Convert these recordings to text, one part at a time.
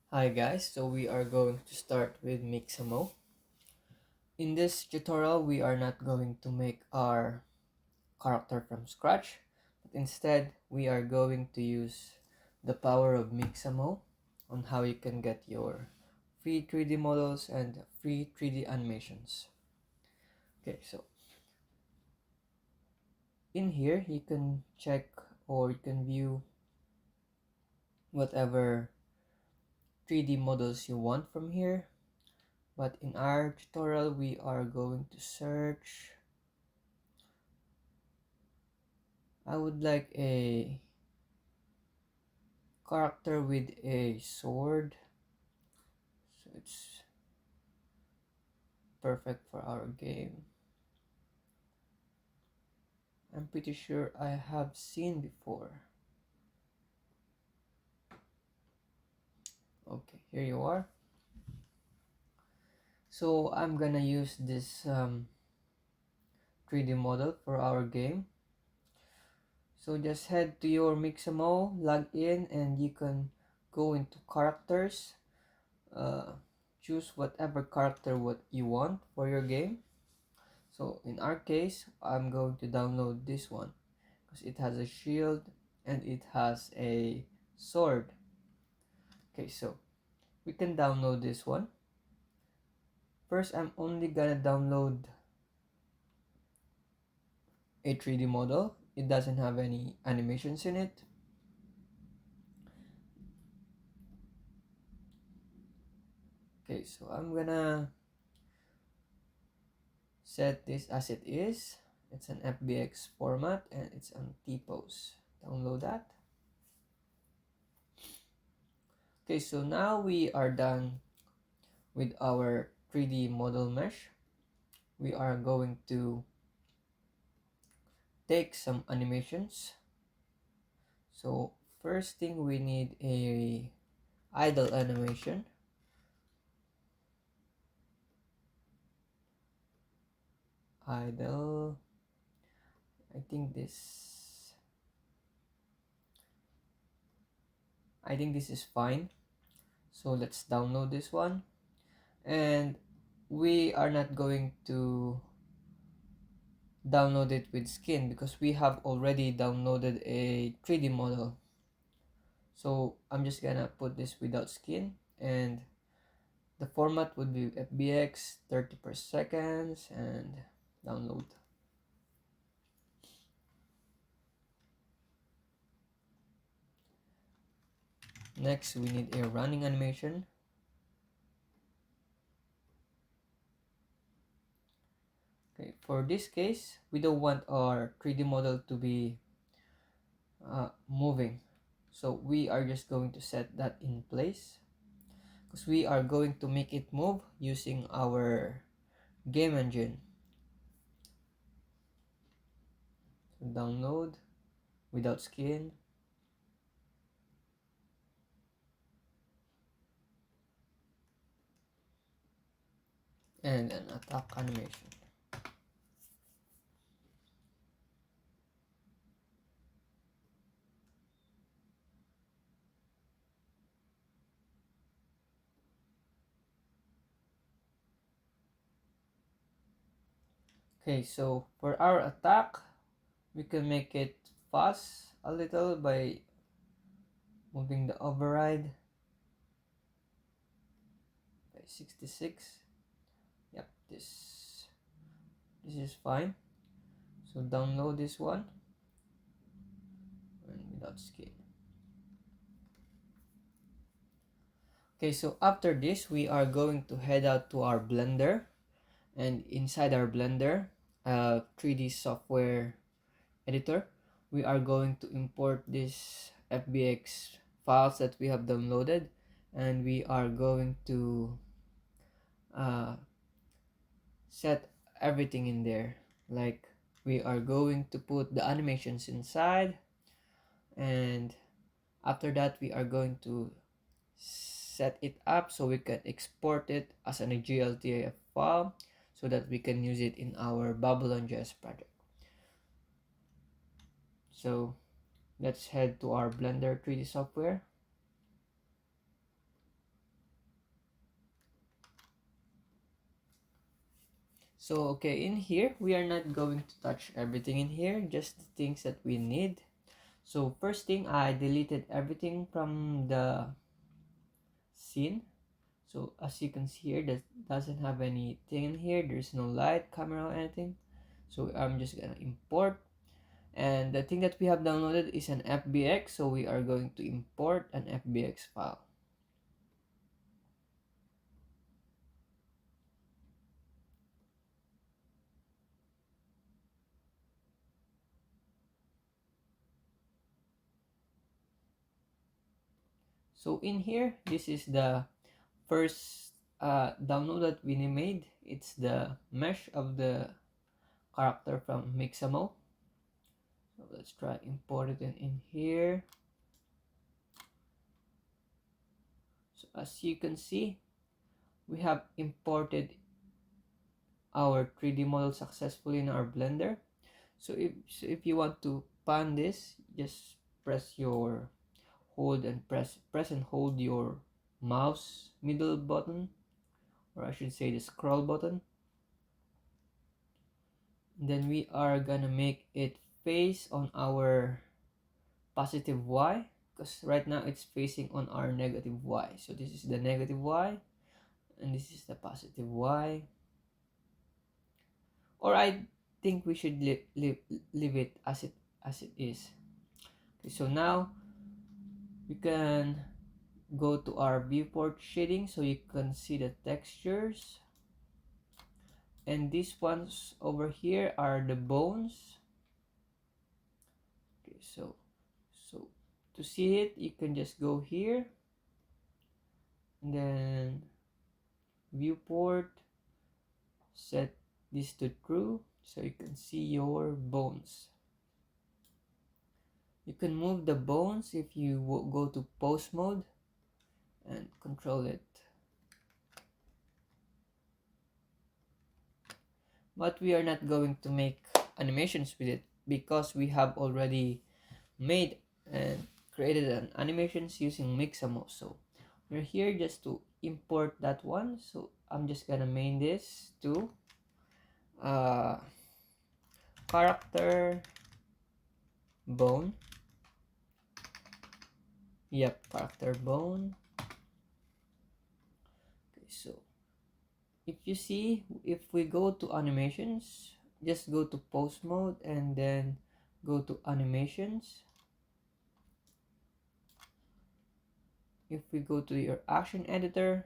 Hi guys, so we are going to start with Mixamo. In this tutorial, we are not going to make our character from scratch, but instead we are going to use the power of Mixamo on how you can get your free 3D models and free 3D animations. Okay, so in here you can check or you can view whatever 3D models you want from here. But in our tutorial, we are going to search. I would like a character with a sword, so it's perfect for our game. I'm pretty sure I have seen before. Okay, here you are. So I'm gonna use this 3D model for our game. So just head to your Mixamo, log in, and you can go into characters. Uh, Choose whatever character what you want for your game. So in our case, I'm going to download this one because it has a shield and it has a sword. Okay, so we can download this one. First, I'm only gonna download a 3D model. It doesn't have any animations in it. Okay, so I'm gonna set this as it is. It's an FBX format and it's on T-pose. Download that. Okay, so now we are done with our 3D model mesh. We are going to take some animations. So first thing, we need a idle animation. Idle. I think this I think this is fine. So let's download this one. And we are not going to download it with skin because we have already downloaded a 3D model. So I'm just gonna put this without skin, and the format would be FBX 30 per seconds and download. Next, we need a running animation. Okay, for this case, we don't want our 3D model to be moving. So we are just going to set that in place because we are going to make it move using our game engine. So download without skin, and an attack animation. Okay, so for our attack, we can make it fast a little by moving the override by 66. Yep, this is fine. So download this one and without skin. Okay, so after this, we are going to head out to our Blender, and inside our Blender 3D software editor, we are going to import this FBX files that we have downloaded, and we are going to uh, set everything in there. Like, we are going to put the animations inside, and after that we are going to set it up so we can export it as an GLTF file so that we can use it in our Babylon.js project. So let's head to our Blender 3D software. So okay, in here we are not going to touch everything in here, just the things that we need. So first thing, I deleted everything from the scene. So as you can see here, that doesn't have anything in here. There's no light, camera, or anything. So I'm just gonna import. And the thing that we have downloaded is an FBX, so we are going to import an FBX file. So in here, this is the first download that we made. It's the mesh of the character from Mixamo. So let's try import it in here. So as you can see, we have imported our 3D model successfully in our Blender. So if you want to pan this, just press your hold and press and hold your mouse middle button, or I should say the scroll button. Then we are gonna make it face on our positive y, because right now it's facing on our negative y. So this is the negative y and this is the positive y. Or I think we should leave it as it is. Okay, so now we can go to our viewport shading so you can see the textures. And these ones over here are the bones. Okay, so to see it, you can just go here and then viewport, set this to true so you can see your bones. You can move the bones if you go to pose mode and control it. But we are not going to make animations with it because we have already made and created an animations using Mixamo. So we're here just to import that one. So I'm just gonna main this to character bone. Yep, character bone. Okay, so if you see, if we go to animations, just go to pose mode and then go to animations. If we go to your action editor,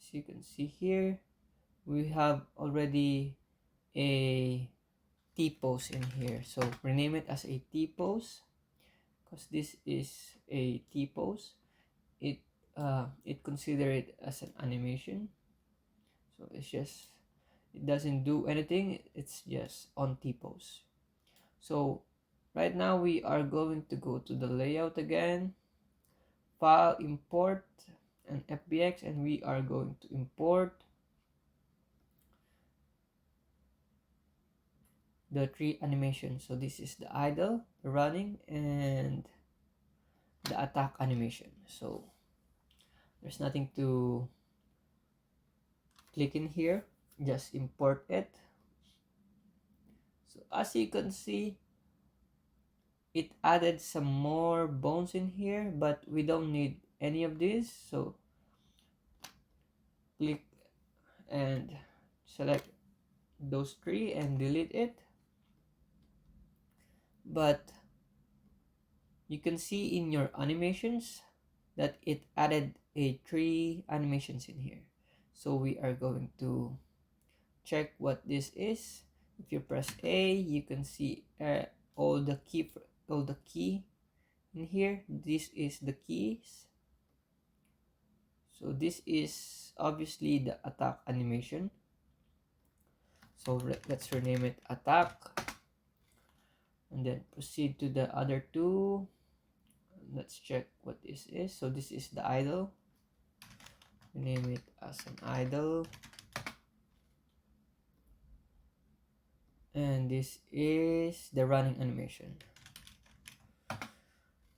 as you can see here, we have already a T-pose in here. So rename it as a T-pose because this is a T-pose. It consider it as an animation. So it doesn't do anything. It's just on T-pose. So right now we are going to go to the layout again, file, import an FBX, and we are going to import the three animations. So this is the idle, the running, and the attack animation. So there's nothing to click in here, just import it. So as you can see, it added some more bones in here, but we don't need any of these. So click and select those three and delete it. But you can see in your animations that it added a three animations in here. So we are going to check what this is. If you press A, you can see all the key in here. This is the keys. So this is obviously the attack animation. So let's rename it attack and then proceed to the other two. Let's check what this is. So this is the idle. Rename it as an idle. And this is the running animation.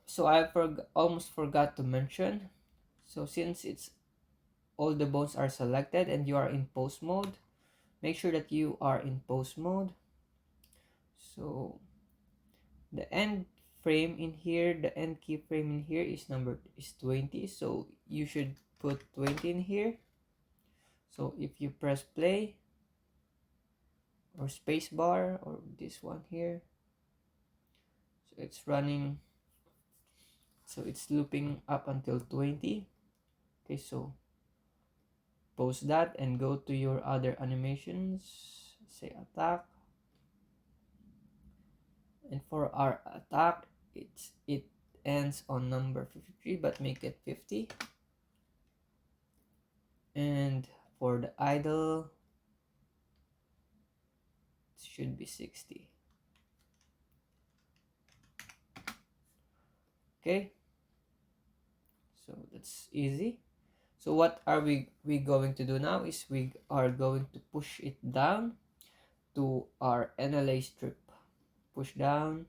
So I almost forgot to mention. So since it's all the bones are selected and you are in pose mode, make sure that you are in pose mode. So the end frame in here, the end keyframe in here is 20, so you should put 20 in here. So if you press play or space bar or this one here, so it's running, so it's looping up until 20. Okay, so pause that and go to your other animations, say attack. And for our attack, it ends on number 53, but make it 50. And for the idle, it should be 60. Okay, so that's easy. So what are we going to do now is we are going to push it down to our NLA strip. Push down.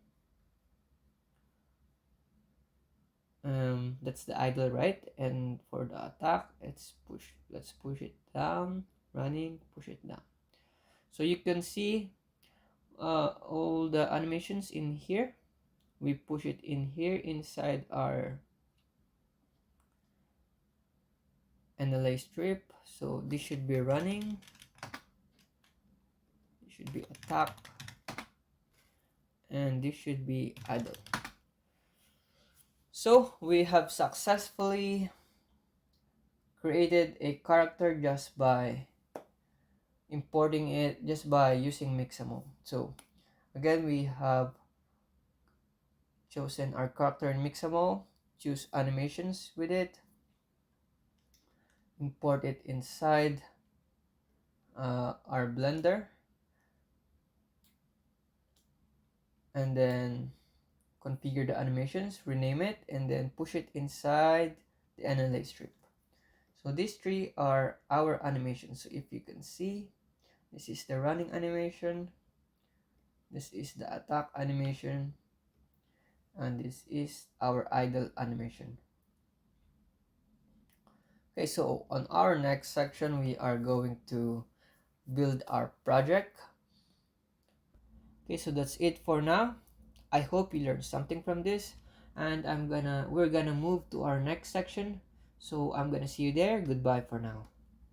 That's the idle, right? And for the attack, let's push it down, running, push it down. So you can see all the animations in here. We push it in here inside our NLA strip. So this should be running, this should be attack, and this should be idle. So we have successfully created a character just by importing it, just by using Mixamo. So again, we have chosen our character in Mixamo, choose animations with it, import it inside our Blender, and then configure the animations, rename it, and then push it inside the NLA strip. So these three are our animations. So if you can see, this is the running animation, this is the attack animation, and this is our idle animation. Okay, so on our next section, we are going to build our project. Okay, so that's it for now. I hope you learned something from this, and we're gonna move to our next section. So I'm gonna see you there. Goodbye for now.